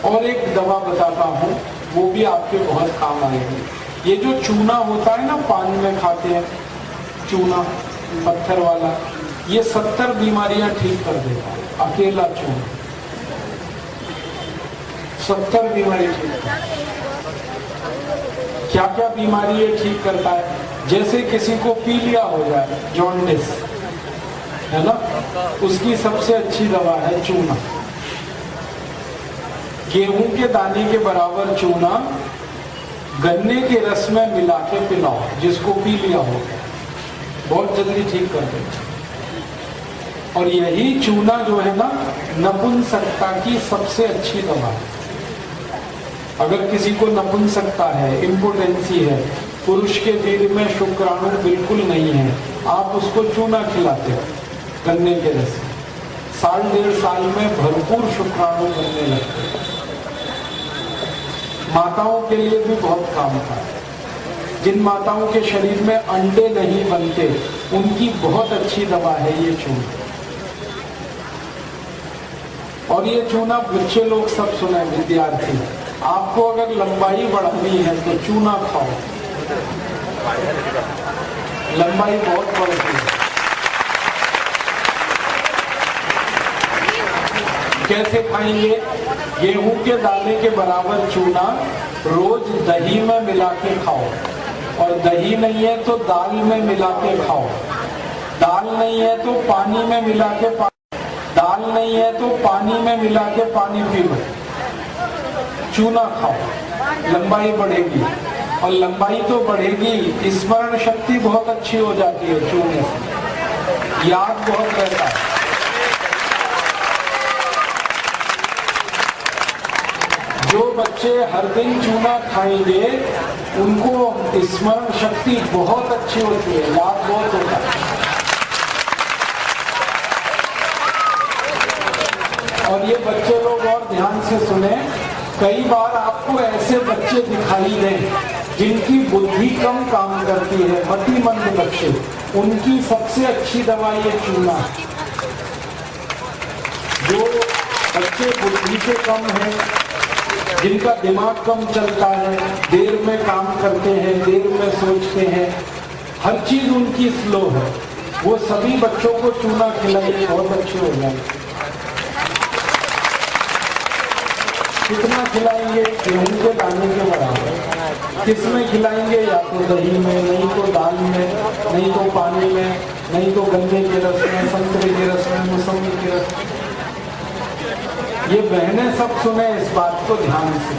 और एक दवा बताता हूँ, वो भी आपके बहुत काम आएगी। ये जो चूना होता है ना, पान में खाते हैं चूना, पत्थर वाला, ये 70 बीमारियां ठीक कर देता है, अकेला चूना 70 बीमारी ठीक करता है। क्या क्या बीमारी ये ठीक करता है? जैसे किसी को पीलिया हो जाए, जॉन्डिस, है ना, उसकी सबसे अच्छी दवा है चूना। गेहूं के दाने के बराबर चूना गन्ने के रस में मिला के पिलाओ, जिसको पीलिया हो, बहुत जल्दी ठीक कर देगा। और यही चूना जो है ना, नपुंसकता की सबसे अच्छी दवा है। अगर किसी को नपुंसकता है, इम्पोटेंसी है, पुरुष के वीर्य में शुक्राणु बिल्कुल नहीं है, आप उसको चूना खिलाते हो गन्ने के रस, 1.5 साल में भरपूर शुक्राणु बनने लगते हैं। माताओं के लिए भी बहुत काम का है। जिन माताओं के शरीर में अंडे नहीं बनते, उनकी बहुत अच्छी दवा है ये चूना। और ये चूना बच्चे लोग सब सुने, विद्यार्थी, आपको अगर लंबाई बढ़ानी है तो चूना खाओ, लंबाई बहुत बढ़ती है। कैसे खाएंगे? गेहूं के दाने के बराबर चूना रोज दही में मिला के खाओ, और दही नहीं है तो दाल में मिला के खाओ, दाल नहीं है तो पानी में मिला के दाल नहीं है तो पानी में मिला के पानी पी लो, चूना खाओ, लंबाई बढ़ेगी। और लंबाई तो बढ़ेगी, स्मरण शक्ति बहुत अच्छी हो जाती है चूने से, याद बहुत रहता है। जो बच्चे हर दिन चूना खाएंगे, उनको स्मरण शक्ति बहुत अच्छी होती है, याद बहुत होता है। और ये बच्चे लोग और ध्यान से सुने, कई बार आपको ऐसे बच्चे दिखाई दें जिनकी बुद्धि कम काम करती है, मतिमंद बच्चे, उनकी सबसे अच्छी दवा ये चूना है। जो बच्चे बुद्धि से कम हैं, जिनका दिमाग कम चलता है, देर में काम करते हैं, देर में सोचते हैं, हर चीज उनकी स्लो है, वो सभी बच्चों को चूना खिलाइए, बहुत अच्छे हो जाएंगे। कितना खिलाएंगे? गेहूं के दाने के बराबर। किसमें खिलाएंगे? या तो दही में, नहीं तो दाल में, नहीं तो पानी में, नहीं तो गन्ने के रस में, संतरे के रस में, मौसमी के रस में। ये बहनें सब सुने इस बात को ध्यान से।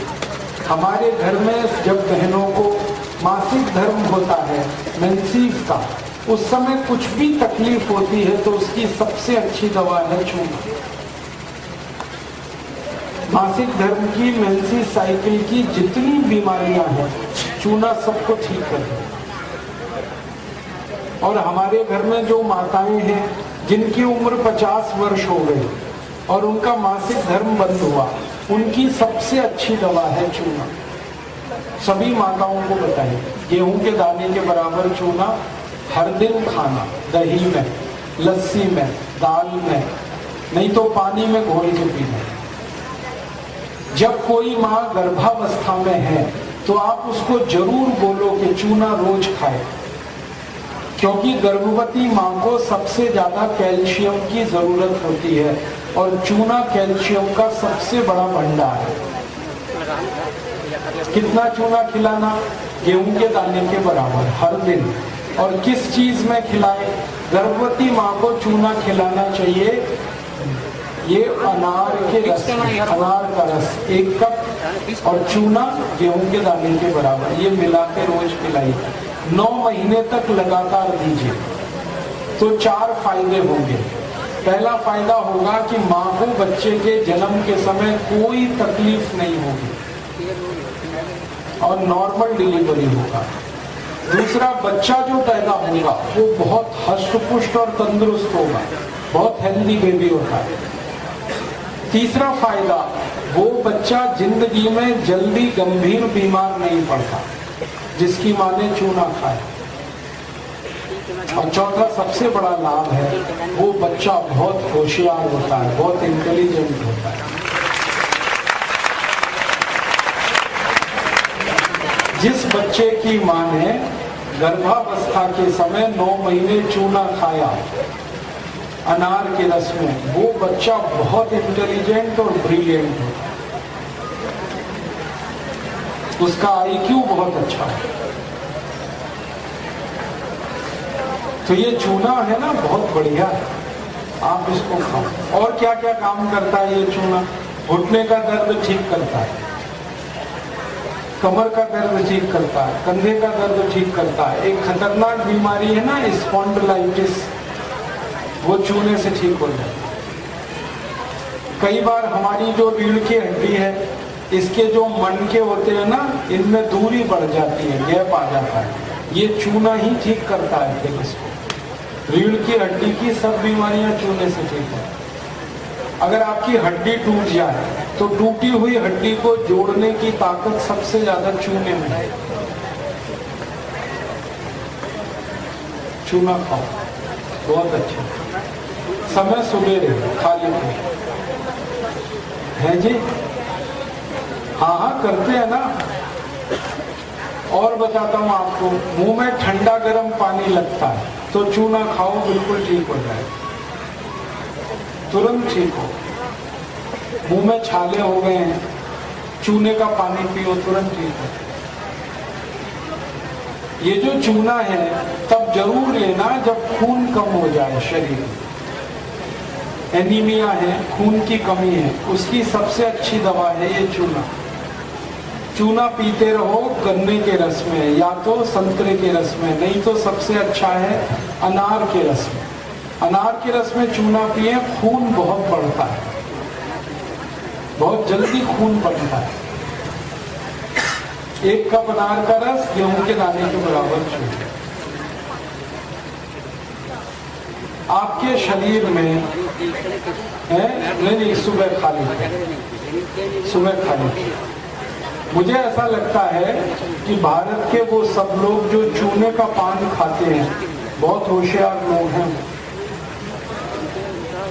हमारे घर में जब बहनों को मासिक धर्म होता है, मेंसेस का, उस समय कुछ भी तकलीफ होती है तो उसकी सबसे अच्छी दवा है चूना। मासिक धर्म की, मेंसेस साइकिल की जितनी बीमारियां हैं, चूना सबको ठीक कर देगा। और हमारे घर में जो माताएं हैं जिनकी उम्र 50 वर्ष हो गई और उनका मासिक धर्म बंद हुआ, उनकी सबसे अच्छी दवा है चूना। सभी माताओं को बताइए, गेहूं के दाने के बराबर चूना हर दिन खाना, दही में, लस्सी में, दाल में, नहीं तो पानी में घोल के पीना। जब कोई माँ गर्भावस्था में है तो आप उसको जरूर बोलो कि चूना रोज खाए, क्योंकि गर्भवती माँ को सबसे ज्यादा कैल्शियम की जरूरत होती है और चूना कैल्शियम का सबसे बड़ा भंडार है। कितना चूना खिलाना? गेहूं के दाने के बराबर हर दिन। और किस चीज में खिलाए? गर्भवती माँ को चूना खिलाना चाहिए ये अनार के रस, अनार का रस 1 कप और चूना गेहूं के दाने के बराबर, ये मिला के रोज पिलाइए। 9 महीने तक लगातार दीजिए तो 4 फायदे होंगे। पहला फायदा होगा कि माँ को बच्चे के जन्म के समय कोई तकलीफ नहीं होगी और नॉर्मल डिलीवरी होगा। दूसरा, बच्चा जो पैदा होगा वो बहुत हष्ट-पुष्ट और तंदुरुस्त होगा, बहुत हेल्दी बेबी होता है। तीसरा फायदा, वो बच्चा जिंदगी में जल्दी गंभीर बीमार नहीं पड़ता जिसकी माँ ने चूना खाया। और चौथा सबसे बड़ा लाभ है, वो बच्चा बहुत होशियार होता है, बहुत इंटेलिजेंट होता है। जिस बच्चे की मां ने गर्भावस्था के समय 9 महीने चूना खाया अनार के रस में, वो बच्चा बहुत इंटेलिजेंट और ब्रिलियंट है, उसका आईक्यू बहुत अच्छा है। तो ये चूना है ना, बहुत बढ़िया है, आप इसको खाओ। और क्या क्या काम करता है ये चूना? घुटने का दर्द ठीक करता है, कमर का दर्द ठीक करता है, कंधे का दर्द ठीक करता है। एक खतरनाक बीमारी है ना स्पॉन्डिलाइटिस, वो चूने से ठीक हो जाता है। कई बार हमारी जो रीढ़ की हड्डी है, इसके जो मनके होते हैं ना, इनमें दूरी बढ़ जाती है, गैप आ जाता है, ये चूना ही ठीक करता है। फिर इसको रीढ़ की हड्डी की सब बीमारियां चूने से ठीक है। अगर आपकी हड्डी टूट जाए तो टूटी हुई हड्डी को जोड़ने की ताकत सबसे ज्यादा चूने में है। चूना खाओ, बहुत अच्छा। समय सुबेरे खाली है जी, हाँ हाँ करते हैं ना। और बताता हूँ आपको, मुंह में ठंडा गर्म पानी लगता है तो चूना खाओ, बिल्कुल ठीक हो जाए, तुरंत ठीक हो। मुंह में छाले हो गए हैं, चूने का पानी पियो, तुरंत ठीक हो। ये जो चूना है तब जरूर लेना जब खून कम हो जाए शरीर में, एनीमिया है, खून की कमी है, उसकी सबसे अच्छी दवा है ये चूना। चूना पीते रहो गन्ने के रस में या तो संतरे के रस में, नहीं तो सबसे अच्छा है अनार के रस में। अनार के रस में चूना पिए, खून बहुत बढ़ता है, बहुत जल्दी खून बढ़ता है। 1 कप अनार का रस गेहूं के दाने के बराबर चूना। आपके शरीर में है नहीं, सुबह खाली, सुबह खाली। मुझे ऐसा लगता है कि भारत के वो सब लोग जो चूने का पान खाते हैं बहुत होशियार लोग हैं,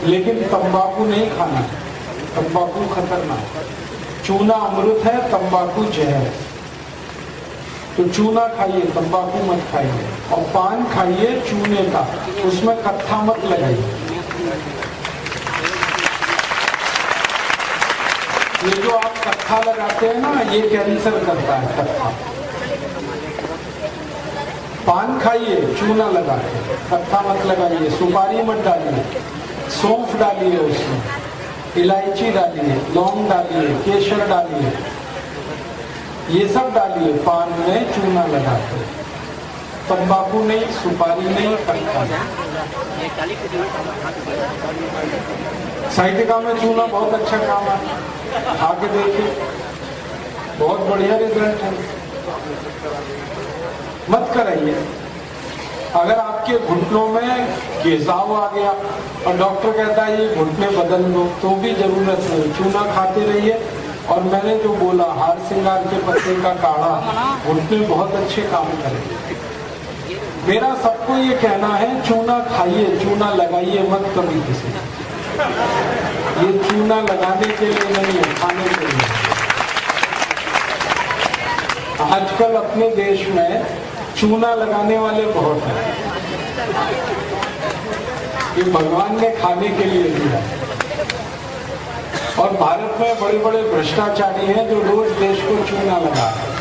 लेकिन तंबाकू नहीं खाना, तंबाकू खतरनाक। चूना अमृत है, तंबाकू जहर। तो चूना खाइए, तंबाकू मत खाइए, और पान खाइए चूने का, उसमें कत्था मत लगाइए। ये जो आप कत्था लगाते हैं ना, ये कैंसर करता है कत्था। पान खाइए चूना लगा के, कत्था मत लगाइए। सुपारी मत डालिए, सौंफ डालिए, उसमें इलायची डालिए, लौंग डालिए, केसर डालिए, ये सब डालिए पान में चूना लगा के। तंबाकू नहीं, सुपारी नहीं, कत्था। साइटिका में चूना बहुत अच्छा काम है, आके देखिए, बहुत बढ़िया रिजल्ट है। मत कराइए। अगर आपके घुटनों में घिसाव आ गया और डॉक्टर कहता है ये घुटने बदल दो, तो भी जरूरत नहीं, चूना खाते रहिए। और मैंने जो बोला हार सिंगार के पत्ते का काढ़ा, घुटने बहुत अच्छे काम करेंगे। मेरा सबको ये कहना है, चूना खाइए, चूना लगाइए मत कभी किसी। ये चूना लगाने के लिए नहीं है, खाने के लिए। आजकल अपने देश में चूना लगाने वाले बहुत हैं, ये भगवान ने खाने के लिए दिया। और भारत में बड़े बड़े भ्रष्टाचारी हैं जो रोज देश को चूना लगा रहे हैं।